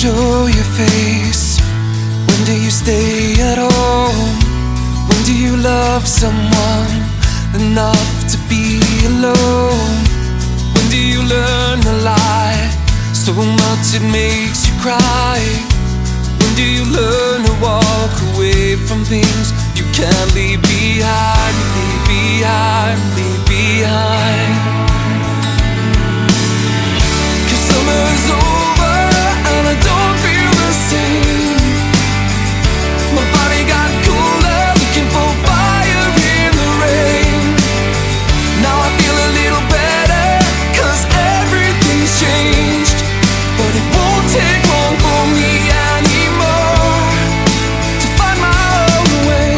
show your face? When do you stay at home? When do you love someone enough to be alone? When do you learn to lie so much it makes you cry? When do you learn to walk away from things you can't leave behind? Leave behind, leave behind. 'Cause summer's over and I don't feel the same. My body got cooler, looking for fire in the rain. Now I feel a little better, 'cause everything's changed. But it won't take long for me anymore to find my own way.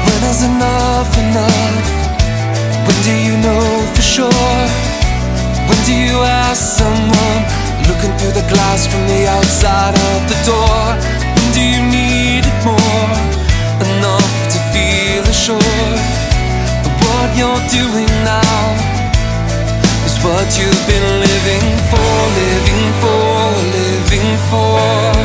When is enough enough? When do you know for sure? When do you ask someone looking through the glass from the outside of the door? When do you need it more? Enough to feel assured that what you're doing now is what you've been living for, living for, living for.